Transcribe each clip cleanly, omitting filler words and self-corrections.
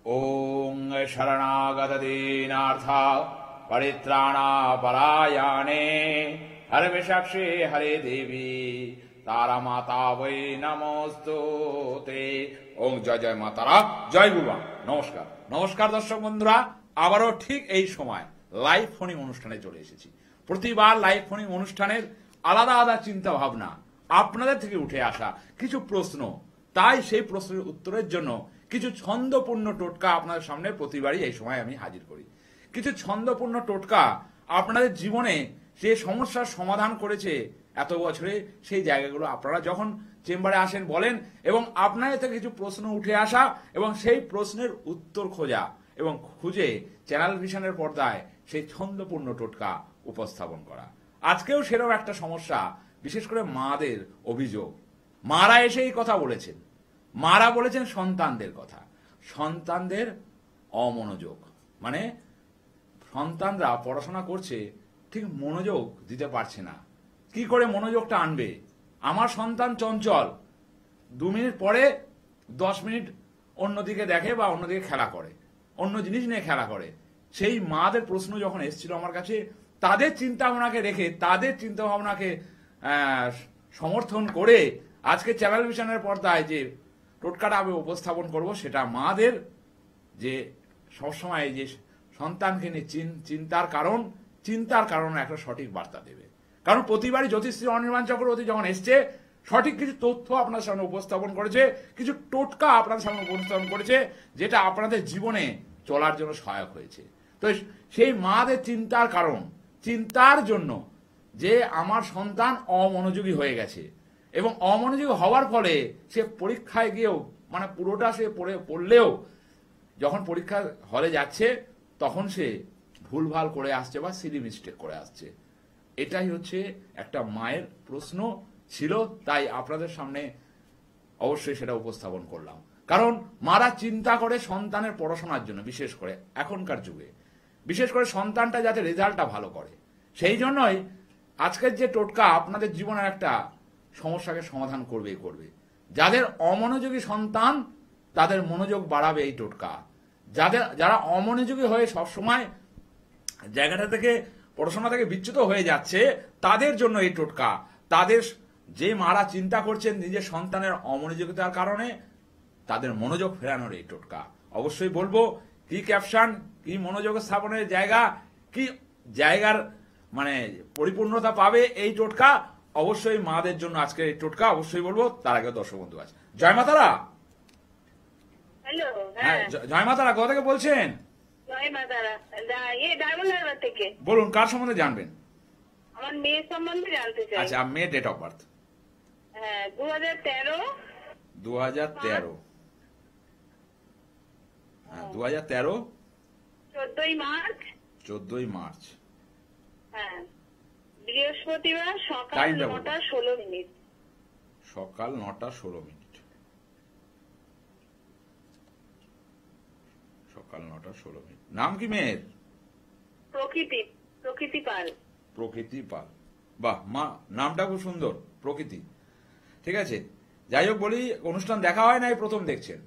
ওং শরণাগতদীনার্থ পরিত্রাণাপরায়ণে হরবিষাক্ষে হরে দেবী তারা মাতা বৈ নমস্তুতে। ওং জয় জয় মাতারা, জয় গুরুবা। নমস্কার নমস্কার দর্শক বন্ধুরা, আবারও ঠিক এই সময় লাইভ ফোনিং অনুষ্ঠানে চলে এসেছি। প্রতিবার লাইভ ফোনিং অনুষ্ঠানের আলাদা আলাদা চিন্তা ভাবনা, আপনাদের থেকে উঠে আসা কিছু প্রশ্ন, তাই সেই প্রশ্নের উত্তরের জন্য কিছু ছন্দপূর্ণ টোটকা আপনাদের সামনে প্রতিবারই এই সময় আমি হাজির করি। কিছু ছন্দপূর্ণ টোটকা আপনাদের জীবনে যে সমস্যার সমাধান করেছে এত বছরে, সেই জায়গাগুলো আপনারা যখন চেম্বারে আসেন বলেন, এবং আপনাদের থেকে কিছু প্রশ্ন উঠে আসা এবং সেই প্রশ্নের উত্তর খোঁজা এবং খুঁজে চ্যানেল ভিশনের পর্দায় সেই ছন্দপূর্ণ টোটকা উপস্থাপন করা। আজকেও সেরকম একটা সমস্যা, বিশেষ করে মাদের অভিযোগ। মারা এসে এই কথা বলেছেন, মারা বলেছেন সন্তানদের কথা, সন্তানদের অমনোযোগ, মানে সন্তানরা পড়াশোনা করছে ঠিক মনোযোগ দিতে পারছে না। কি করে মনোযোগটা আনবে? আমার সন্তান চঞ্চল, 2 মিনিট পরে 10 মিনিট অন্যদিকে দেখে বা অন্যদিকে খেলা করে, অন্য জিনিস নিয়ে খেলা করে। সেই মাদের প্রশ্ন যখন এসেছিল আমার কাছে, তাদের চিন্তা ভাবনাকে রেখে, তাদের চিন্তা ভাবনাকে সমর্থন করে আজকে চ্যানেল ভিশনের পর্দায় যে টোটকাটা আমি উপস্থাপন করব, সেটা মাদের যে সবসময় যে সন্তানকে নিয়ে চিন্তার কারণ একটা সঠিক বার্তা দেবে। কারণ প্রতিবারই জ্যোতিষী অনির্বাণ চক্রবর্তী যখন এসছে, সঠিক কিছু তথ্য আপনার সামনে উপস্থাপন করেছে, কিছু টোটকা আপনার সামনে উপস্থাপন করেছে, যেটা আপনাদের জীবনে চলার জন্য সহায়ক হয়েছে। তো সেই মাদের চিন্তার জন্য যে আমার সন্তান অমনোযোগী হয়ে গেছে, এবং অমনোযোগী হওয়ার ফলে সে পরীক্ষায় গিয়েও, মানে পুরোটা সে পড়লেও যখন পরীক্ষা হলে যাচ্ছে তখন সে ভুলভাল করে আসছে বা সিলি মিস্টেক করে আসছে। এটাই হচ্ছে একটা মায়ের প্রশ্ন ছিল, তাই আপনাদের সামনে অবশ্যই সেটা উপস্থাপন করলাম। কারণ মারা চিন্তা করে সন্তানের পড়াশোনার জন্য, বিশেষ করে এখনকার যুগে, বিশেষ করে সন্তানটা যাতে রেজাল্টটা ভালো করে। সেই জন্যই আজকের যে টোটকা আপনাদের জীবনের একটা সমস্যাকে সমাধান করবে। যাদের অমনোযোগী সন্তান, তাদের মনোযোগ বাড়াবে এই টোটকা। যারা অমনোযোগী হয়ে সবসময় জায়গাটা থেকে, পড়াশোনা থেকে বিচ্যুত হয়ে যাচ্ছে, তাদের জন্য এই টোটকা। তাদের যে মারা চিন্তা করছেন নিজের সন্তানের অমনোযোগিতার কারণে, তাদের মনোযোগ ফেরানোর এই টোটকা। অবশ্যই বলবো কি ক্যাপশন, কি মনোযোগ স্থাপনের জায়গা, কি জায়গার মানে পরিপূর্ণতা পাবে এই টোটকা। অবশ্যই মাদের জন্য আজকের এই টোটকা অবশ্যই বলবো। তার আগে দর্শক বন্ধু আছে, জয় মাতারা। হ্যালো, হ্যাঁ জয় মাতারা, কোথা থেকে বলছেন? জয় মাতারা, ডায়মন্ড থেকে। বলুন, কার সম্বন্ধে জানবেন? আমার মেয়ের সম্বন্ধে জানতে চাই। আচ্ছা, মেয়ের ডেট অফ বার্থ? হ্যাঁ, 2013। 2013? হ্যাঁ 2013, 14ই মার্চ। 14ই মার্চ। হ্যাঁ, বৃহস্পতিবার সকাল টাইমটা বলুন। 9:16। সকাল 9:16। সকাল 9:16। নাম কি মেয়ের? প্রকৃতি পাল। প্রকৃতি পাল। বাহ মা, নামটা খুব সুন্দর, প্রকৃতি। ঠিক আছে, যাই হোক, বলি অনুষ্ঠান দেখা হয় না, এই প্রথম দেখছেন?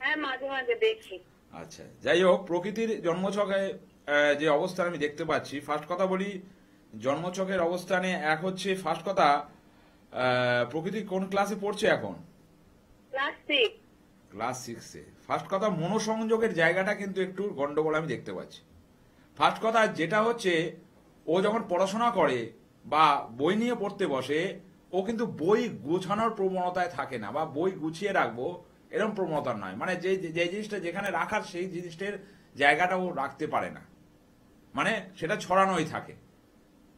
হ্যাঁ, মাঝে মাঝে দেখি। আচ্ছা, যাই হোক, প্রকৃতির জন্মছকে যে অবস্থান আমি দেখতে পাচ্ছি, ফার্স্ট কথা বলি, জন্মছকের অবস্থানে এক হচ্ছে, ফার্স্ট কথা, প্রকৃতি কোন ক্লাসে পড়ছে এখন? ক্লাস 6-এ। ফার্স্ট কথা, মনোসংযোগের জায়গাটা কিন্তু একটু গন্ডগোল আমি দেখতে পাচ্ছি। ফার্স্ট কথা যেটা হচ্ছে, ও যখন পড়াশোনা করে বা বই নিয়ে পড়তে বসে, ও কিন্তু বই গোছানোর প্রবণতায় থাকে না, বা বই গুছিয়ে রাখবো এরকম প্রবণতা নয়। মানে যে জিনিসটা যেখানে রাখার, সেই জিনিসটার জায়গাটা ও রাখতে পারে না, মানে সেটা ছড়ানোই থাকে।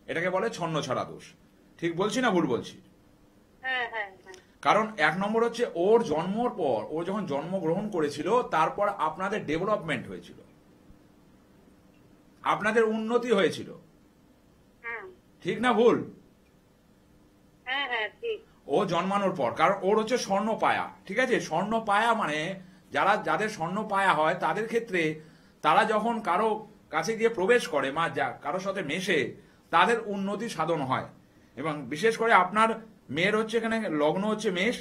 এটাকে বলে ছন্ন ছড়া দোষ। ঠিক বলছি না ভুল বলছি? হ্যাঁ হ্যাঁ। কারণ 1 নম্বর হচ্ছে, ওর জন্মর পর, ও যখন জন্মগ্রহণ করেছিল, তারপর আপনাদের ডেভেলপমেন্ট হয়েছিল, আপনাদের উন্নতি হয়েছিল। ঠিক না ভুল? হ্যাঁ হ্যাঁ ঠিক। ও জন্মানোর পর, কারণ ওর হচ্ছে স্বর্ণ পায়া। ঠিক আছে, স্বর্ণ পায়া মানে যাদের স্বর্ণ পায়া হয় তাদের ক্ষেত্রে, তারা যখন কারো কাছে গিয়ে প্রবেশ করে, কারোর সাথে মেশে, তাদের উন্নতি সাধন হয়। এবং বিশেষ করে আপনার মেয়ের হচ্ছে এখানে লগ্ন হচ্ছে মেষ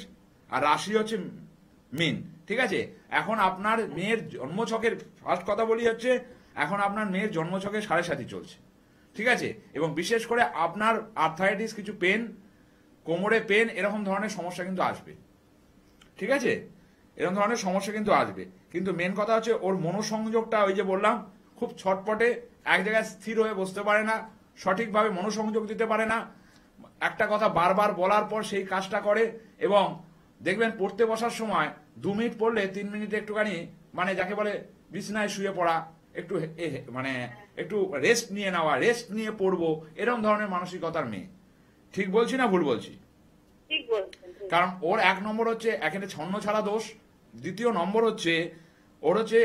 আর রাশি হচ্ছে মীন। ঠিক আছে, এখন আপনার মেয়ের জন্মছকের ফার্স্ট কথা বলি হচ্ছে, এখন আপনার মেয়ের জন্মছকে 7.5 চলছে, ঠিক আছে, এবং বিশেষ করে আপনার আর্থারাইটিস, কিছু পেন, কোমরে পেন, এরকম ধরনের সমস্যা কিন্তু আসবে, ঠিক আছে, এরকম ধরনের সমস্যা কিন্তু আসবে। কিন্তু মেন কথা হচ্ছে ওর মনোসংযোগটা, ওই যে বললাম, খুব ছটপটে, এক জায়গায় স্থির হয়ে বসতে পারে না, সঠিকভাবে মনোসংযোগ দিতে পারে না, একটা কথা বারবার বলার পর সেই কাজটা করে, এবং দেখবেন পড়তে বসার সময় 2 মিনিট পড়লে 3 মিনিট একটুখানি মানে যাকে বলে বিছানায় শুয়ে পড়া, একটু মানে একটু রেস্ট নিয়ে নেওয়া, রেস্ট নিয়ে পড়বো, এরকম ধরনের মানসিকতার মেয়ে। ঠিক বলছি না ভুল বলছি? ঠিক বলছেন, ঠিক। কারণ ওর 1 নম্বর হচ্ছে এখানে ছন্ন ছাড়া দোষ, দ্বিতীয় নম্বর হচ্ছে ওর হচ্ছে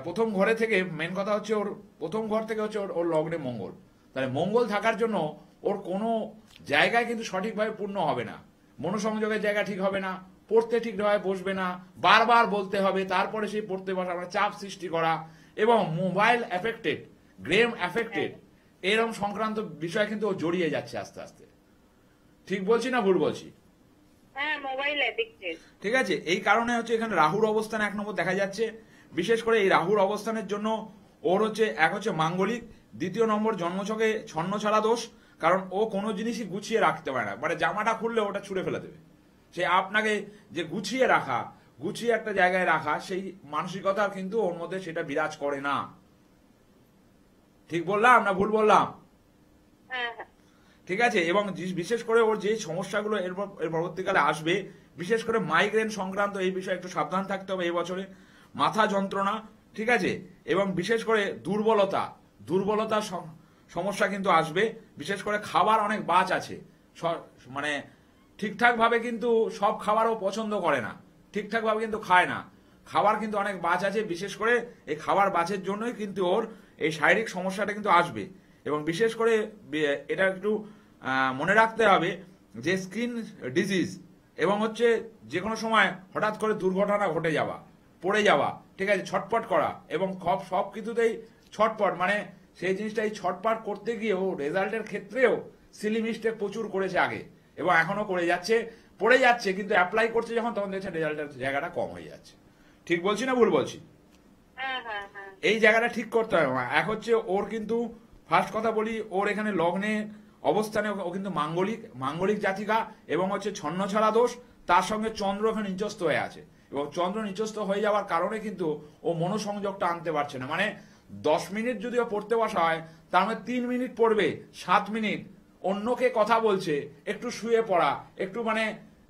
প্রথম ঘরে থেকে, মেন কথা হচ্ছে ওর প্রথম ঘর থেকে হচ্ছে ওর লগ্নে মঙ্গল, তাহলে মঙ্গল থাকার জন্য ওর কোনো জায়গায় কিন্তু সঠিকভাবে পূর্ণ হবে না, মনোসংযোগের জায়গা ঠিক হবে না, পড়তে ঠিকভাবে বসবে না, বারবার বলতে হবে, তারপরে সেই পড়তে বসা, মানে চাপ সৃষ্টি করা, এবং মোবাইল এফেক্টেড, গেম এফেক্টেড, এরকম সংক্রান্ত বিষয় কিন্তু ও জড়িয়ে যাচ্ছে আস্তে আস্তে। ঠিক বলছি না ভুল বলছি? হ্যাঁ, মোবাইল অ্যাডিক্টেড। ঠিক আছে, এই কারণে হচ্ছে এখানে রাহুর অবস্থান 1 নম্বর দেখা যাচ্ছে। বিশেষ করে এই রাহুর অবস্থানের জন্য ওর হচ্ছে এক হচ্ছে মাঙ্গলিক, দ্বিতীয় নম্বর জন্মছকে ছন্ন ছাড়া দোষ, কারণ ও কোনো জিনিসই গুছিয়ে রাখতে পারে না, মানে জামাটা খুললে ওটা ছুঁড়ে ফেলে দেবে। সে আপনাকে যে গুছিয়ে রাখা, গুছিয়ে একটা জায়গায় রাখা, সেই মানসিকতা কিন্তু ওর মধ্যে সেটা বিরাজ করে না। ঠিক বললাম না ভুল বললাম? হ্যাঁ, হ্যাঁ। ঠিক আছে, এবং বিশেষ করে ওর যে সমস্যাগুলো এর পরবর্তীকালে আসবে, বিশেষ করে মাইগ্রেন সংক্রান্ত এই বিষয়ে একটু সাবধান থাকতে হবে এই বছরে, মাথা যন্ত্রণা, ঠিক আছে, এবং বিশেষ করে দুর্বলতা, দুর্বলতার সমস্যা কিন্তু আসবে। বিশেষ করে খাবার অনেক বাচ আছে, মানে ঠিকঠাক ভাবে কিন্তু সব খাবারও পছন্দ করে না, ঠিকঠাক ভাবে কিন্তু খায় না, খাবার কিন্তু অনেক বাচ আছে। বিশেষ করে এই খাবার বাচের জন্যই কিন্তু ওর এই শারীরিক সমস্যাটা কিন্তু আসবে। এবং বিশেষ করে এটা একটু মনে রাখতে হবে যে স্কিন ডিজিজ, এবং হচ্ছে যে কোনো সময় হঠাৎ করে দুর্ঘটনা ঘটে যাওয়া, পড়ে যাওয়া, ঠিক আছে, ছটপট করা, এবং সব কিছুতেই ছটপট, মানে সেই জিনিসটা এই ছটপট করতে গিয়েও রেজাল্টের ক্ষেত্রেও সিলি মিস্টেক প্রচুর করেছে আগে, এবং এখনো করে যাচ্ছে, পড়ে যাচ্ছে, কিন্তু অ্যাপ্লাই করছে যখন, তখন দেখছে রেজাল্টের জায়গাটা কম হয়ে যাচ্ছে। ঠিক বলছি না ভুল বলছি? হ্যাঁ, হ্যাঁ, হ্যাঁ। এই জায়গাটা ঠিক করতে হবে। এক হচ্ছে ওর কিন্তু ফার্স্ট কথা বলি, ওর এখানে লগ্নে অবস্থানে ও কিন্তু মাঙ্গলিক জাতিকা, এবং হচ্ছে ছন্ন ছাড়া দোষ, তার সঙ্গে চন্দ্র এখানে নিচস্থ হয়ে আছে, এবং চন্দ্র নিচস্থ হয়ে যাওয়ার কারণে কিন্তু ও মনোসংযোগটা আনতে পারছে না। মানে 10 মিনিট যদি ও পড়তে বসা হয়, তার মধ্যে 3 মিনিট পড়বে, 7 মিনিট অন্যকে কথা বলছে, একটু শুয়ে পড়া, একটু মানে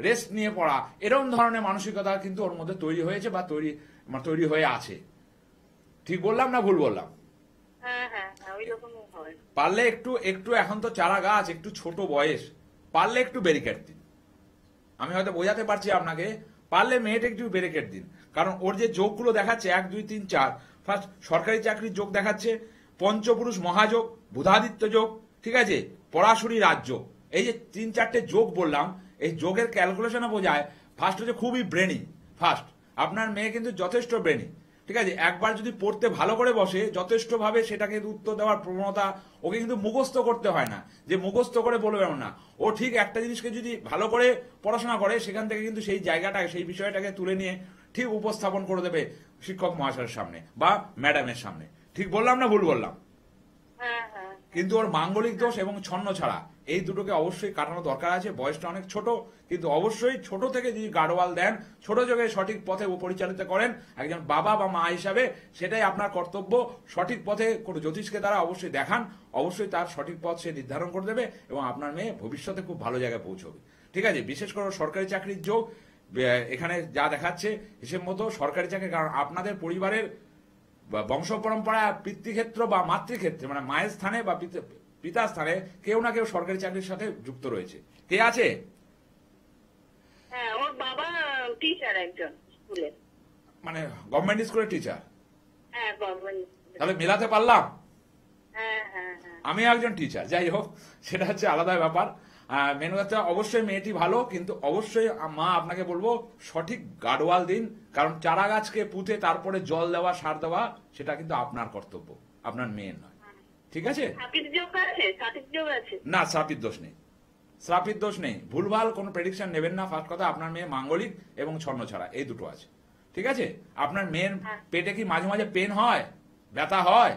রেস্ট নিয়ে পড়া, এরকম ধরনের মানসিকতা কিন্তু ওর মধ্যে তৈরি হয়েছে বা তৈরি হয়ে আছে। ঠিক বললাম না ভুল বললাম? হ্যাঁ, হ্যাঁ, হ্যাঁ, ওই রকমই হয়। পারলে একটু একটু এখন তো চারা গাছ, একটু ছোট বয়স, পারলে একটু ব্যারিকেড দিন। আমি হয়তো বোঝাতে পারছি আপনাকে, পারলে মেয়েটা একটু ব্যারিকেড দিন। কারণ ওর যে যোগগুলো দেখাচ্ছে 1, 2, 3, 4, ফার্স্ট সরকারি চাকরির যোগ দেখাচ্ছে, পঞ্চপুরুষ মহাযোগ, বুধাদিত্য যোগ, ঠিক আছে, পরাশুরি রাজযোগ, এই যে 3-4টে যোগ বললাম, এই যোগের ক্যালকুলেশনে বোঝায় ফার্স্ট হচ্ছে খুবই ব্রেনি। ফার্স্ট আপনার মেয়ে কিন্তু যথেষ্ট ব্রেনি, ঠিক আছে, একবার যদি পড়তে ভালো করে বসে, যথেষ্টভাবে সেটাকে উত্তর দেওয়ার প্রবণতা, ওকে কিন্তু মুখস্থ করতে হয় না, যে মুখস্থ করে বলবে না, ও ঠিক একটা জিনিসকে যদি ভালো করে পড়াশোনা করে, সেখান থেকে কিন্তু সেই জায়গাটাকে, সেই বিষয়টাকে তুলে নিয়ে ঠিক উপস্থাপন করে দেবে শিক্ষক মহাশয়ের সামনে বা ম্যাডামের সামনে। ঠিক বললাম না ভুল বললাম? হ্যাঁ, হ্যাঁ। কিন্তু ওর মাঙ্গলিক দোষ এবং ছন্ন ছাড়া, এই দুটোকে অবশ্যই কাটানো দরকার আছে। বয়সটা অনেক ছোট, কিন্তু অবশ্যই ছোট থেকে যদি গাড়োয়াল দেন, ছোট থেকে সঠিক পথে পরিচালিত করেন একজন বাবা বা মা হিসাবে, সেটাই আপনার কর্তব্য। সঠিক পথে কোনো জ্যোতিষকে তারা অবশ্যই দেখান, অবশ্যই তার সঠিক পথ সে নির্ধারণ করে দেবে, এবং আপনার মেয়ে ভবিষ্যতে খুব ভালো জায়গায় পৌঁছবে। ঠিক আছে, বিশেষ করে সরকারি চাকরির যোগ এখানে যা দেখাচ্ছে হিসেব মতো সরকারি চাকরি, কারণ আপনাদের পরিবারের বংশ পরম্পরা, পিতৃক্ষেত্র বা মাতৃক্ষেত্রে, মানে মায়ের স্থানে বা পিতার স্থানে কেউ না কেউ সরকারি চাকরির সাথে যুক্ত রয়েছে। কে আছে? হ্যাঁ, ওর বাবা টিচার একজন স্কুলে। মানে গভর্নমেন্ট স্কুলের টিচার? হ্যাঁ, গভর্নমেন্ট। তাহলে মেলাতে পারলাম। হ্যাঁ, হ্যাঁ, হ্যাঁ। আমি একজন টিচার, যাই হোক, সেটা হচ্ছে আলাদা ব্যাপার। মেনু কথা অবশ্যই মেয়েটি ভালো, কিন্তু অবশ্যই মা আপনাকে বলবো সঠিক গার্ডওয়াল দিন, কারণ চারা গাছকে পুঁতে তারপরে জল দেওয়া, সার দেওয়া, সেটা কিন্তু আপনার কর্তব্য, আপনার মেয়ের নয়। ঠিক আছে? সাপির যোগ আছে, সাপির যোগ আছে। না, শ্রাপির দোষ নেই, শ্রাপির দোষ নেই। ভুলভাল কোনো প্রেডিকশন নেবেন না। ফার্স্ট কথা, আপনার মেয়ে মাঙ্গলিক এবং ছন্ন ছাড়া, এই দুটো আছে। ঠিক আছে? আপনার মেয়ের হ্যাঁ। পেটে কি মাঝে মাঝে পেন হয়, ব্যথা হয়?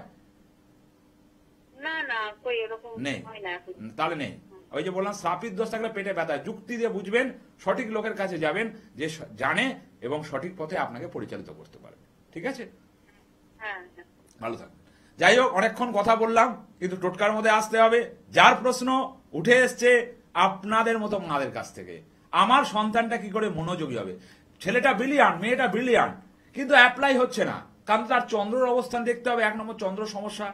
না না, কই এরকম নেই। হয় না এখন। তাহলে নেই। ওই যে বললাম শ্রাপিত দোষ থাকলে পেটে ব্যথা হয়। যুক্তি দিয়ে বুঝবেন, সঠিক লোকের কাছে যাবেন যে জানে এবং সঠিক পথে আপনাকে পরিচালিত করতে পারবে। ঠিক আছে? হ্যাঁ হ্যাঁ। ভালো থাকবেন। যাই হোক, অনেকক্ষণ কথা বললাম, কিন্তু টোটকার মধ্যে আসতে হবে। যার প্রশ্ন উঠে এসছে আপনাদের মতো মাদের কাছ থেকে, আমার সন্তানটা কি করে মনোযোগী হবে? ছেলেটা ব্রিলিয়ান্ট, মেয়েটা ব্রিলিয়ান্ট, কিন্তু অ্যাপ্লাই হচ্ছে না, কারণ তার চন্দ্রর অবস্থান দেখতে হবে। 1 নম্বর চন্দ্র সমস্যা।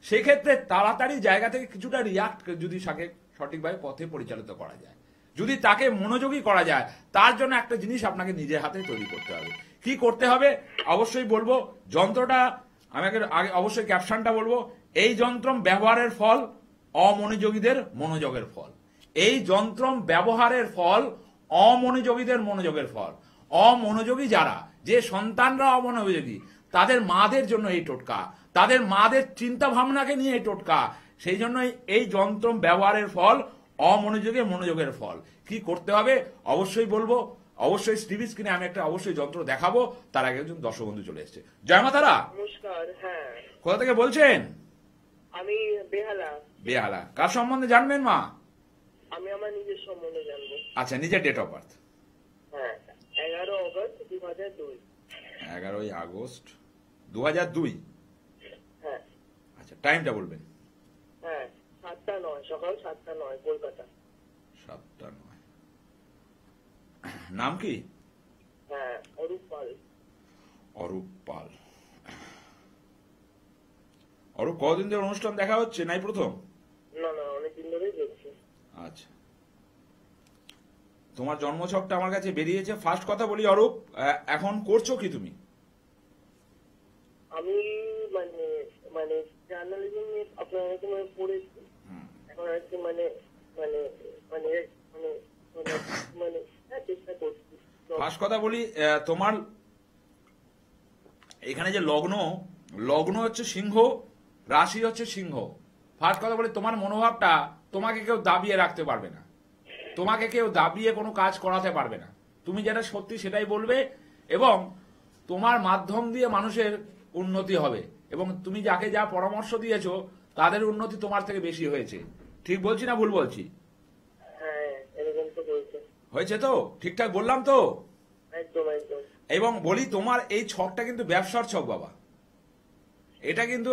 সেক্ষেত্রে তাড়াতাড়ি জায়গা থেকে কিছুটা রিয়াক্ট যদি তাকে সঠিকভাবে পথে পরিচালিত করা যায়, যদি তাকে মনোযোগী করা যায়, তার জন্য একটা জিনিস আপনাকে নিজের হাতে তৈরি করতে হবে। কি করতে হবে অবশ্যই বলবো। যন্ত্রটা আমাকে আগে অবশ্যই ক্যাপশনটা বলবো। এই যন্ত্র ব্যবহারের ফল অমনোযোগীদের মনোযোগের ফল। এই যন্ত্র ব্যবহারের ফল অমনোযোগীদের মনোযোগের ফল। অমনোযোগী যারা, যে সন্তানরা অমনোযোগী, তাদের মাদের জন্য এই টোটকা, তাদের মাদের চিন্তা ভাবনাকে নিয়ে এই টোটকা। সেই জন্যই এই যন্ত্র ব্যবহারের ফল অমনোযোগী মনোযোগের ফল। কি করতে হবে অবশ্যই বলবো। অবশ্যই টিভি স্ক্রিনে আমি একটা অবশ্যই যন্ত্র দেখাবো। তার আগে একজন দর্শক বন্ধু চলে এসেছে। জয় মা তারা। নমস্কার। হ্যাঁ, কোথা থেকে বলছেন? আমি বেহালা। বেহালা। কার সম্বন্ধে জানবেন মা? আমি আমার নিজের সম্বন্ধে জানবো। আচ্ছা, নিজের ডেট অফ বার্থ। হ্যাঁ, 11 অগস্ট 2002। 11ই আগস্ট 2002। হ্যাঁ আচ্ছা, টাইমটা বলবেন। হ্যাঁ, 7টা 9, সকাল 7টা 9, কলকাতা। 7টা 9। নাম কি? হ্যাঁ, অরূপ পাল। অরূপ পাল। অরূপ, কদিন ধরে অনুষ্ঠান দেখা হচ্ছে নাই প্রথম? না না, অনেকদিন ধরেই দেখছি। আচ্ছা, তোমার জন্মছকটা আমার কাছে বেরিয়েছে। ফার্স্ট কথা বলি অরূপ, এখন করছো কি তুমি? আমি মানে মানে জার্নালিজম নিয়ে আপনার মানে পড়েছি। এখন আর কি মানে মানে মানে মানে মানে মানে হ্যাঁ, চেষ্টা করছি। ফার্স্ট কথা বলি, তোমার এখানে যে লগ্ন, লগ্ন হচ্ছে সিংহ, রাশি হচ্ছে সিংহ। ফার্স্ট কথা বলি, তোমার মনোভাবটা তোমাকে কেউ দাবিয়ে রাখতে পারবে না, তোমাকে কেউ দাবিয়ে কোনো কাজ করাতে পারবে না। তুমি যেটা সত্যি সেটাই বলবে, এবং তোমার মাধ্যম দিয়ে মানুষের উন্নতি হবে, এবং তুমি যাকে যা পরামর্শ দিয়েছো তাদের উন্নতি তোমার থেকে বেশি হয়েছে। ঠিক বলছি না ভুল বলছি? হ্যাঁ, এরকম তো হয়েছে। হয়েছে তো? ঠিকঠাক বললাম তো? একদম একদম। এবং বলি, তোমার এই ছকটা কিন্তু ব্যবসার ছক বাবা। এটা কিন্তু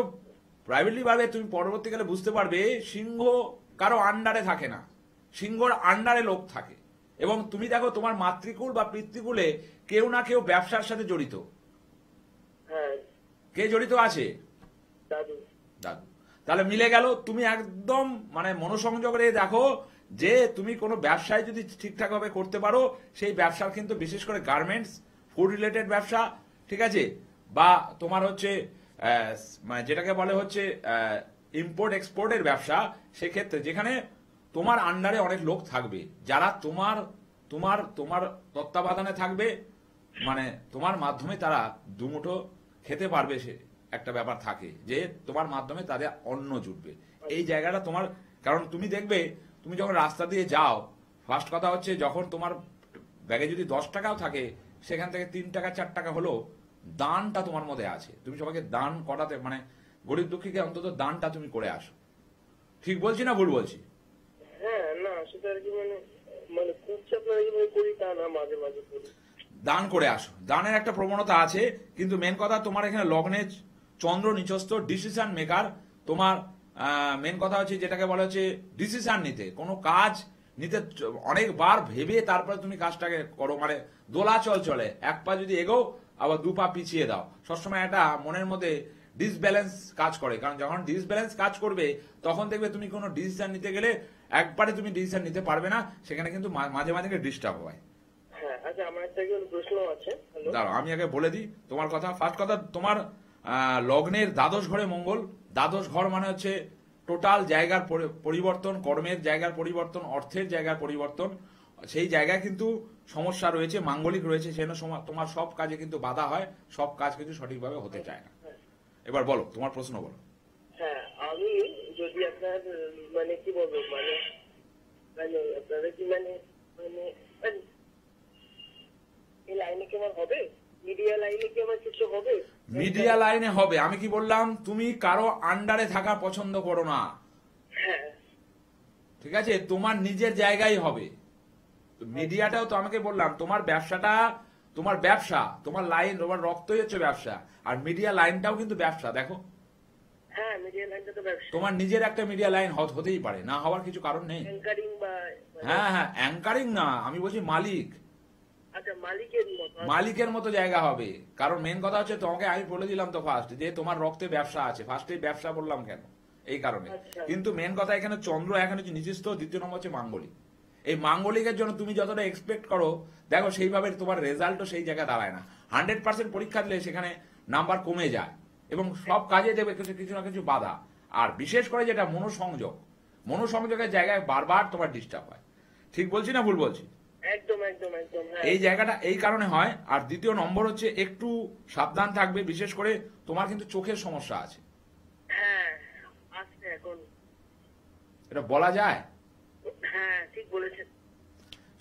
প্রাইভেটলি ভাবে তুমি পরবর্তীকালে বুঝতে পারবে, সিংহ কারো আন্ডারে থাকে না, সিংহর আন্ডারে লোক থাকে। এবং তুমি দেখো তোমার মাতৃকুল বা পিতৃকুলে কেউ না কেউ ব্যবসার সাথে জড়িত। হ্যাঁ, কে জড়িত আছে? দাদু। দাদু। তাহলে মিলে গেল। তুমি একদম মানে মনোসংযোগ রেখে দেখো যে তুমি কোনো ব্যবসায় যদি ঠিকঠাক ভাবে করতে পারো, সেই ব্যবসার কিন্তু বিশেষ করে গার্মেন্টস, ফুড রিলেটেড ব্যবসা, ঠিক আছে, বা তোমার হচ্ছে মানে যেটাকে বলে হচ্ছে ইম্পোর্ট এক্সপোর্টের ব্যবসা, সেক্ষেত্রে যেখানে তোমার আন্ডারে অনেক লোক থাকবে যারা তোমার তোমার তোমার তত্ত্বাবধানে থাকবে, মানে তোমার মাধ্যমে তারা দুমুঠো খেতে পারবে, সে একটা ব্যাপার থাকে যে তোমার মাধ্যমে তাদের অন্ন জুটবে। এই জায়গাটা তোমার, কারণ তুমি দেখবে তুমি যখন রাস্তা দিয়ে যাও, ফার্স্ট কথা হচ্ছে যখন তোমার ব্যাগে যদি 10 টাকাও থাকে, সেখান থেকে 3 টাকা 4 টাকা হলো দানটা তোমার মধ্যে আছে। তুমি সবাইকে দান করাতে, মানে গরিব দুঃখীকে অন্তত দানটা তুমি করে আসো। ঠিক বলছি না ভুল বলছি? হ্যাঁ, না সেটা আর কি মানে মানে খুব চাপ না এইভাবে করি তা না, মাঝে মাঝে করি। দান করে আসো, দানের একটা প্রবণতা আছে। কিন্তু মেন কথা, তোমার এখানে লগ্নে চন্দ্র নিচস্থ, ডিসিশন মেকার। তোমার মেন কথা হচ্ছে যেটাকে বলা হচ্ছে ডিসিশন নিতে, কোনো কাজ নিতে অনেকবার ভেবে তারপরে তুমি কাজটাকে করো। মানে দোলাচল চলে, 1 পা যদি এগো আবার 2 পা পিছিয়ে দাও। সবসময় একটা মনের মধ্যে ডিসব্যালেন্স কাজ করে, কারণ যখন ডিসব্যালেন্স কাজ করবে তখন দেখবে তুমি কোনো ডিসিশন নিতে গেলে একবারে তুমি ডিসিশন নিতে পারবে না, সেখানে কিন্তু মাঝে মাঝে ডিস্টার্ব হয়। হ্যাঁ, আচ্ছা, আমার একটা প্রশ্ন আছে। হ্যালো, দাঁড়াও আমি আগে বলে দিই তোমার কথা। ফার্স্ট কথা, তোমার লগ্নের দ্বাদশ ঘরে মঙ্গল। দ্বাদশ ঘর মানে হচ্ছে টোটাল জায়গার পরিবর্তন, কর্মের জায়গার পরিবর্তন, অর্থের জায়গার পরিবর্তন। সেই জায়গায় কিন্তু সমস্যা রয়েছে, মাঙ্গলিক রয়েছে, সেজন্য তোমার সব কাজে কিন্তু বাধা হয়, সব কাজ কিন্তু সঠিকভাবে হতে চায় না। এবার বলো তোমার প্রশ্ন বলো। হ্যাঁ, আমি যদি আপনার মানে কি বলবো মানে মানে আপনারা কি মানে মানে মানে এই লাইনে কি আমার হবে মিডিয়া লাইনে কি আমার কিছু হবে? মিডিয়া লাইনে হবে, আমি কি বললাম, তুমি কারো আন্ডারে থাকা পছন্দ করো না, হ্যাঁ ঠিক আছে, তোমার নিজের জায়গায় হবে। তো মিডিয়াটাও তো আমাকে বললাম, তোমার ব্যবসাটা তোমার ব্যবসা, তোমার লাইন, তোমার রক্তই হচ্ছে ব্যবসা, আর মিডিয়া লাইনটাও কিন্তু ব্যবসা। দেখো, হ্যাঁ মিডিয়া লাইনটা তো ব্যবসা, তোমার নিজের একটা মিডিয়া লাইন হতেই পারে, না হওয়ার কিছু কারণ নেই। অ্যাঙ্কারিং বা হ্যাঁ হ্যাঁ, অ্যাঙ্কারিং না, আমি বলছি মালিক, আচ্ছা মালিকের মতো। মালিকের মতো জায়গা হবে। কারণ মেন কথা হচ্ছে, তোমাকে আমি বলে দিলাম তো ফার্স্ট যে তোমার রক্তে ব্যবসা আছে, ফার্স্টেই ব্যবসা বললাম কেন, এই কারণে। আচ্ছা। কিন্তু মেন কথা এখানে চন্দ্র এখন হচ্ছে নিজস্ব, দ্বিতীয় নম্বর হচ্ছে মাঙ্গলিক। এই মাঙ্গলিকের জন্য তুমি যতটা এক্সপেক্ট করো, দেখো সেইভাবে তোমার রেজাল্টও সেই জায়গায় দাঁড়ায় না। 100% পরীক্ষা দিলে সেখানে নাম্বার কমে যায়, এবং সব কাজে দেবে কিছু কিছু না কিছু বাধা। আর বিশেষ করে যেটা মনোসংযোগ, মনোসংযোগের জায়গায় বারবার তোমার ডিস্টার্ব হয়। ঠিক বলছি না ভুল বলছি? একদম একদম একদম, হ্যাঁ এই জায়গাটা এই কারণে হয়। আর দ্বিতীয় নম্বর হচ্ছে একটু সাবধান থাকবে, বিশেষ করে তোমার কিন্তু চোখের সমস্যা আছে, হ্যাঁ আসছে এখন, এটা বলা যায়। হ্যাঁ ঠিক বলেছেন।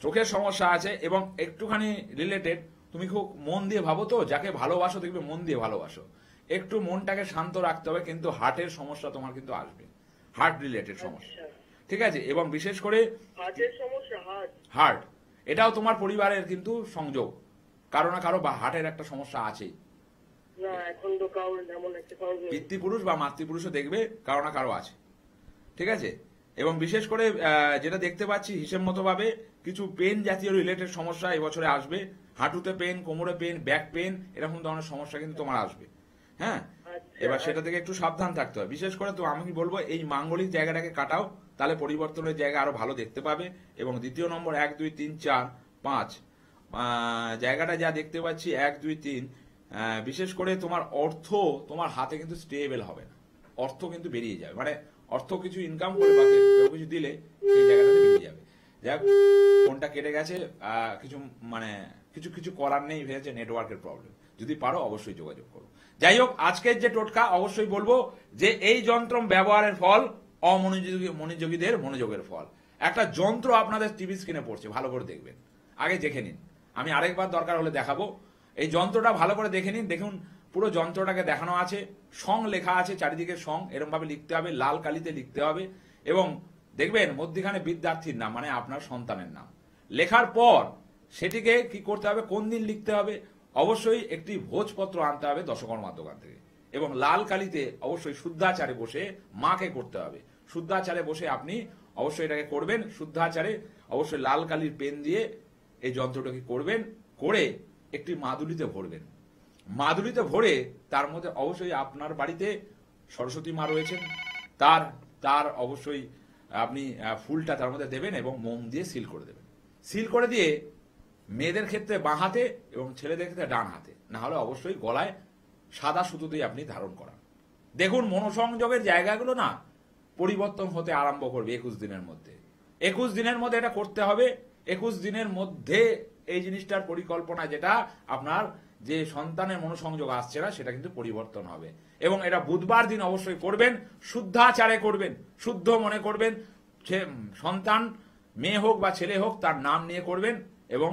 চোখের সমস্যা আছে এবং একটুখানি রিলেটেড, তুমি খুব মন দিয়ে ভাবো তো, যাকে ভালোবাসো দেখবে মন দিয়ে ভালোবাসো, একটু মনটাকে শান্ত রাখতে হবে, কিন্তু হার্টের সমস্যা তোমার কিন্তু আসবে, হার্ট রিলেটেড সমস্যা, আচ্ছা, ঠিক আছে। এবং বিশেষ করে হার্টের সমস্যা, হার্ট, এটাও তোমার পরিবারের কিন্তু সংযোগ, কারো না কারো বা হার্টের একটা সমস্যা আছেই। না এখন তো কারোর যেমন একটা কারোর নেই। পিতৃপুরুষ বা মাতৃপুরুষও দেখবে কারো না কারো আছে, ঠিক আছে। এবং বিশেষ করে যেটা দেখতে পাচ্ছি হিসেব মতো ভাবে কিছু পেন জাতীয় রিলেটেড সমস্যা এবছরে আসবে, হাঁটুতে পেন, কোমরে পেন, ব্যাক পেন, এরকম ধরনের সমস্যা কিন্তু তোমার আসবে। হ্যাঁ, আচ্ছা, এবার সেটা থেকে একটু সাবধান থাকতে হবে। বিশেষ করে তো আমি কি বলবো, এই মাঙ্গলিক জায়গাটাকে কাটাও, তাহলে পরিবর্তনের জায়গা আরো ভালো দেখতে পাবে। এবং দ্বিতীয় নম্বর 1 2 3 4 5 জায়গাটা যা দেখতে পাচ্ছি 1 2 3, বিশেষ করে তোমার অর্থ তোমার হাতে কিন্তু স্টেবল হবে না, অর্থ কিন্তু বেরিয়ে যাবে, মানে অর্থ কিছু ইনকাম করে বাকি কেউ কিছু দিলে সেই জায়গাটাতে বেরিয়ে যাবে। যাক, ফোনটা কেটে গেছে, কিছু মানে কিছু কিছু করার নেই, ভেবেছে নেটওয়ার্কের প্রবলেম। যদি পারো অবশ্যই যোগাযোগ করো। যাই হোক, আজকের যে টোটকা অবশ্যই বলবো যে এই যন্ত্র ব্যবহারের ফল মনোযোগীদের মনোযোগের ফল। একটা যন্ত্র আপনাদের টিভি স্ক্রিনে পড়ছে, ভালো করে দেখবেন, আগে দেখে নিন, আমি আরেকবার দরকার হলে দেখাবো। এই যন্ত্রটা ভালো করে দেখে নিন, দেখুন পুরো যন্ত্রটাকে দেখানো আছে, সং লেখা আছে চারিদিকে, সং এরকম ভাবে লিখতে হবে, লাল কালিতে লিখতে হবে, এবং দেখবেন মধ্যখানে বিদ্যার্থীর নাম মানে আপনার সন্তানের নাম লেখার পর সেটিকে কি করতে হবে, কোন দিন লিখতে হবে, অবশ্যই একটি ভোজপত্র আনতে হবে দশকর্মার দোকান থেকে, এবং লাল কালিতে অবশ্যই শুদ্ধাচারে বসে মাকে করতে হবে। শুদ্ধাচারে বসে আপনি অবশ্যই এটাকে করবেন, শুদ্ধাচারে অবশ্যই লাল কালির পেন দিয়ে এই যন্ত্রটাকে করবেন, করে একটি মাদুলিতে ভরবেন। মাদুলিতে ভরে তার মধ্যে অবশ্যই আপনার বাড়িতে সরস্বতী মা রয়েছেন, তার তার অবশ্যই আপনি ফুলটা তার মধ্যে দেবেন এবং মোম দিয়ে সিল করে দেবেন। সিল করে দিয়ে মেয়েদের ক্ষেত্রে বাঁ হাতে এবং ছেলেদের ক্ষেত্রে ডান হাতে, না হলে অবশ্যই গলায় সাদা সুতো দিয়ে আপনি ধারণ করান। দেখুন মনোসংযোগের জায়গাগুলো না পরিবর্তন হতে আরম্ভ করবে 21 দিনের মধ্যে। 21 দিনের মধ্যে এটা করতে হবে। 21 দিনের মধ্যে এই জিনিসটার পরিকল্পনা, যেটা আপনার যে সন্তানের মনোসংযোগ আসছে না, সেটা কিন্তু পরিবর্তন হবে। এবং এটা বুধবার দিন অবশ্যই করবেন, শুদ্ধাচারে করবেন, শুদ্ধ মনে করবেন, সন্তান মেয়ে হোক বা ছেলে হোক তার নাম নিয়ে করবেন। এবং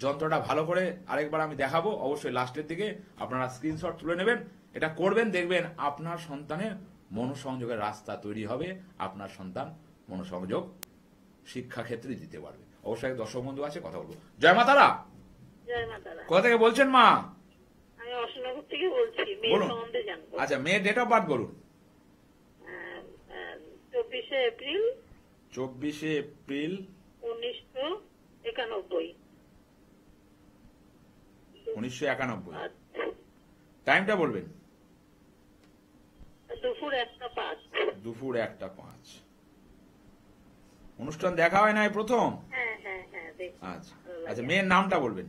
যন্ত্রটা ভালো করে আরেকবার আমি দেখাবো, অবশ্যই লাস্টের দিকে আপনারা স্ক্রিনশট তুলে নেবেন, এটা করবেন, দেখবেন আপনার সন্তানের মনোসংযোগের রাস্তা তৈরি হবে, আপনার সন্তান মনোসংযোগ শিক্ষা ক্ষেত্রে দিতে পারবে। অবশ্যই দর্শক বন্ধু আছে, কথা বলবো। জয় মা তারা। জয় মা তারা। কোথা থেকে বলছেন মা? আমি অশোকনগর থেকে বলছি, মেয়ের বলুন। সম্বন্ধে জানবো। আচ্ছা, মেয়ের ডেট অফ বার্থ বলুন। 24শে এপ্রিল 24শে এপ্রিল 1991। 1991। আচ্ছা, টাইমটা বলবেন। দুপুর 1:05। দুপুর 1:05। অনুষ্ঠান দেখা হয় না এই প্রথম? হ্যাঁ হ্যাঁ হ্যাঁ, দেখি। আচ্ছা আচ্ছা, মেয়ের নামটা বলবেন।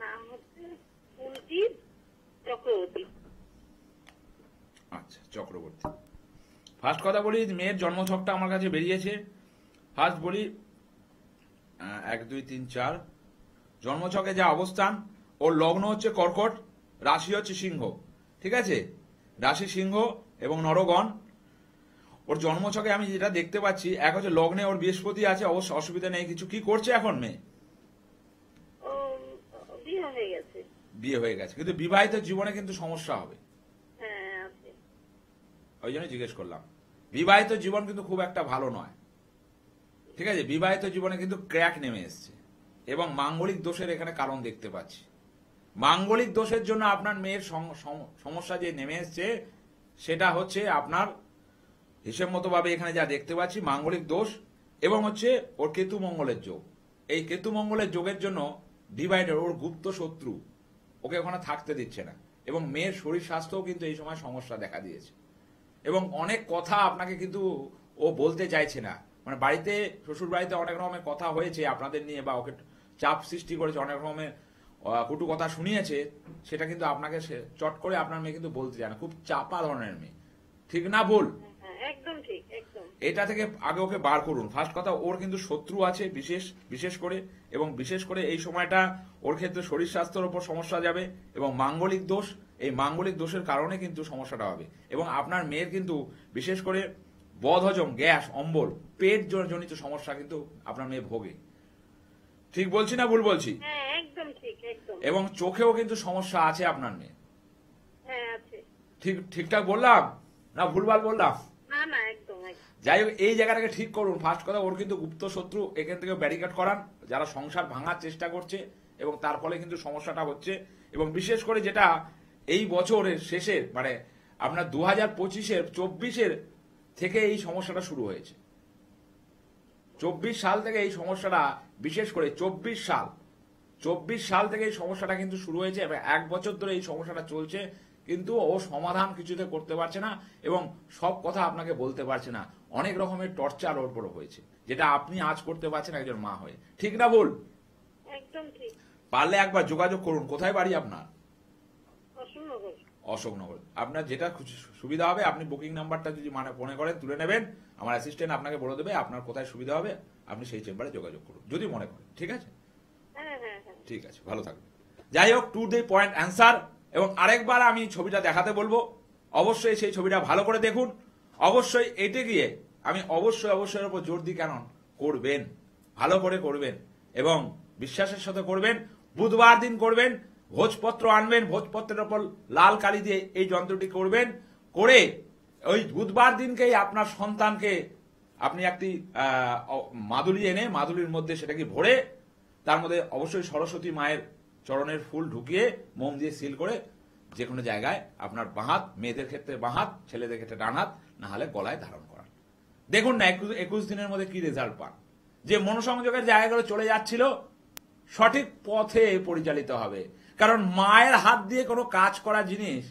নাম হচ্ছে কুলজিৎ চক্রবর্তী। আচ্ছা, চক্রবর্তী। ফার্স্ট কথা বলি, মেয়ের জন্মছকটা আমার কাছে বেরিয়েছে। ফার্স্ট বলি 1 2 3 4, জন্মছকে যা অবস্থান, ওর লগ্ন হচ্ছে কর্কট, রাশি হচ্ছে সিংহ, ঠিক আছে, রাশি সিংহ এবং নরগণ। ওর জন্মছকে আমি যেটা দেখতে পাচ্ছি, এক হচ্ছে লগ্নে ওর বৃহস্পতি আছে, অবশ্য অসুবিধা নেই কিছু। কি করছে এখন মেয়ে? ও বিয়ে হয়ে গেছে। বিয়ে হয়ে গেছে, কিন্তু বিবাহিত জীবনে কিন্তু সমস্যা হবে, হ্যাঁ আছে। ওই জন্য জিজ্ঞেস করলাম। বিবাহিত জীবন কিন্তু খুব একটা ভালো নয়, ঠিক আছে? বিবাহিত জীবনে কিন্তু ক্র্যাক নেমে এসছে এবং মাঙ্গলিক দোষের এখানে কারণ দেখতে পাচ্ছি। মাঙ্গলিক দোষের জন্য আপনার মেয়ের সমস্যা যে নেমে এসছে সেটা হচ্ছে আপনার হিসেব মতো ভাবে এখানে যা দেখতে পাচ্ছি মাঙ্গলিক দোষ এবং হচ্ছে ওর কেতু মঙ্গলের যোগ। এই কেতু মঙ্গলের যোগের জন্য ডিভাইডার, ওর গুপ্ত শত্রু ওকে ওখানে থাকতে দিচ্ছে না এবং মেয়ের শরীর স্বাস্থ্যও কিন্তু এই সময় সমস্যা দেখা দিয়েছে এবং অনেক কথা আপনাকে কিন্তু ও বলতে চাইছে না। মানে বাড়িতে, শ্বশুর বাড়িতে অনেক রকমের কথা হয়েছে আপনাদের নিয়ে, বা ওকে চাপ সৃষ্টি করেছে, অনেক রকমের কটু কথা শুনিয়েছে, সেটা কিন্তু আপনাকে চট করে আপনার মেয়ে কিন্তু বলতে চায় না। খুব চাপা ধরনের মেয়ে, ঠিক না ভুল? হ্যাঁ একদম ঠিক, একদম। এটা থেকে আগে ওকে বার করুন। ফার্স্ট কথা, ওর কিন্তু শত্রু আছে বিশেষ করে, এবং বিশেষ করে এই সময়টা ওর ক্ষেত্রে শরীর স্বাস্থ্যের উপর সমস্যা যাবে এবং মাঙ্গলিক দোষ, এই মাঙ্গলিক দোষের কারণে কিন্তু সমস্যাটা হবে এবং আপনার মেয়ের কিন্তু বিশেষ করে বদহজম, গ্যাস, অম্বল, পেট জনিত সমস্যা কিন্তু আপনার মেয়ে ভোগে। ঠিক বলছি না ভুল বলছি? হ্যাঁ একদম ঠিক, একদম। এবং চোখেও কিন্তু সমস্যা আছে আপনার মেয়ে। হ্যাঁ আছে। ঠিকঠাক বললাম না ভুলভাল বললাম? না না একদম, একদম। যাই হোক, এই জায়গাটাকে ঠিক করুন। ফার্স্ট কথা, ওর কিন্তু গুপ্ত শত্রু এখান থেকে ব্যারিকেড করান, যারা সংসার ভাঙার চেষ্টা করছে এবং তার ফলে কিন্তু সমস্যাটা হচ্ছে। এবং বিশেষ করে যেটা এই বছরের শেষের, মানে আপনার 2025-এর 24-এর থেকে এই সমস্যাটা শুরু হয়েছে। 24 সাল থেকে এই সমস্যাটা, বিশেষ করে 24 সাল থেকে এই সমস্যাটা কিন্তু শুরু হয়েছে এবং 1 বছর ধরে এই সমস্যাটা চলছে, কিন্তু ও সমাধান কিছুতে করতে পারছে না এবং সব কথা আপনাকে বলতে পারছে না। অনেক রকমের টর্চার ওর উপর হয়েছে, যেটা আপনি আজ করতে পারছেন একজন মা হয়ে। ঠিক না ভুল? একদম ঠিক। পারলে একবার যোগাযোগ করুন। কোথায় বাড়ি আপনার? অশোকনগর। অশোকনগর। আপনার যেটা সুবিধা হবে, আপনি বুকিং নাম্বারটা যদি মনে করেন তুলে নেবেন, আমার অ্যাসিস্ট্যান্ট আপনাকে বলে দেবে আপনার কোথায় সুবিধা হবে, আপনি সেই চেম্বারে যোগাযোগ করুন যদি মনে করেন। ঠিক আছে? হ্যাঁ হ্যাঁ হ্যাঁ। ঠিক আছে, ভালো থাকবেন। যাই হোক, টু দ্য পয়েন্ট অ্যান্সার। এবং আরেকবার আমি ছবিটা দেখাতে বলবো, অবশ্যই সেই ছবিটা ভালো করে দেখুন। অবশ্যই এটে গিয়ে আমি অবশ্যই এর উপর জোর দিই, কেন করবেন, ভালো করে করবেন এবং বিশ্বাসের সাথে করবেন। বুধবার দিন করবেন, ভোজপত্র আনবেন, ভোজপত্রের ওপর লাল কালি দিয়ে এই যন্ত্রটি করবেন, করে ওই বুধবার দিনকেই আপনার সন্তানকে আপনি একটি মাদুলি এনে, মাদুলির মধ্যে সেটাকে ভরে, তার মধ্যে অবশ্যই সরস্বতী মায়ের চরণের ফুল ঢুকিয়ে মোম দিয়ে সিল করে যে কোনো জায়গায় আপনার বাঁ হাত, মেয়েদের ক্ষেত্রে বাঁ হাত, ছেলেদের ক্ষেত্রে ডান হাত, না হলে গলায় ধারণ করান। দেখুন না 21 দিনের মধ্যে কি রেজাল্ট পান। যে মনোসংযোগের জায়গাগুলো চলে যাচ্ছিল সঠিক পথে পরিচালিত হবে। কারণ মায়ের হাত দিয়ে কোনো কাজ করা জিনিস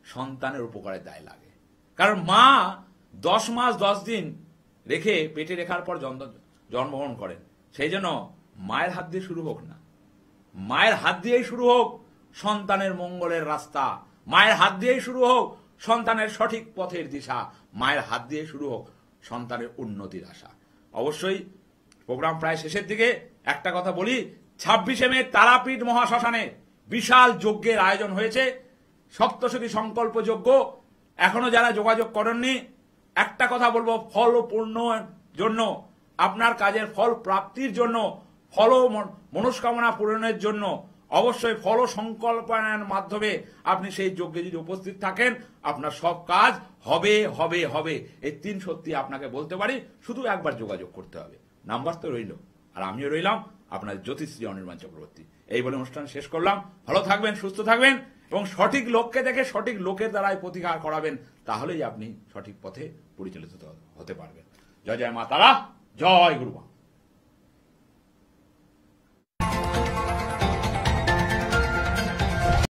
সন্তানের উপকারে দায় লাগে। কারণ মা 10 মাস 10 দিন রেখে পেটে রেখার পর জন্মগ্রহণ করেন। সেই জন্য মায়ের হাত দিয়ে শুরু হোক না, মায়ের হাত দিয়েই শুরু হোক সন্তানের মঙ্গলের রাস্তা, মায়ের হাত দিয়েই শুরু হোক সন্তানের সঠিক পথের দিশা, মায়ের হাত দিয়ে শুরু হোক সন্তানের উন্নতির আশা। অবশ্যই প্রোগ্রাম প্রায় শেষের দিকে একটা কথা বলি, 26শে মে তারাপীঠ মহাশ্মশানে বিশাল যজ্ঞের আয়োজন হয়েছে, সপ্তশতী সংকল্প যজ্ঞ। এখনো যারা যোগাযোগ করেননি, একটা কথা বলবো, ফল পূর্ণর জন্য, আপনার কাজের ফল প্রাপ্তির জন্য, ফল মনস্কামনা পূরণের জন্য অবশ্যই ফল সংকল্পনার মাধ্যমে আপনি সেই যজ্ঞে যদি উপস্থিত থাকেন, আপনার সব কাজ হবে হবে হবে। এই 3 সত্যি আপনাকে বলতে পারি। শুধু একবার যোগাযোগ করতে হবে। নাম্বার তো রইল, আর আমিও রইলাম আপনার জ্যোতিষী অনির্বাণ চক্রবর্তী। এই বলে অনুষ্ঠান শেষ করলাম। ভালো থাকবেন, সুস্থ থাকবেন এবং সঠিক লোককে দেখে সঠিক লোকের দ্বারাই প্রতিকার করাবেন, তাহলেই আপনি সঠিক পথে পরিচালিত হতে পারবেন। জয় জয় মা তারা, জয় গুরুমা।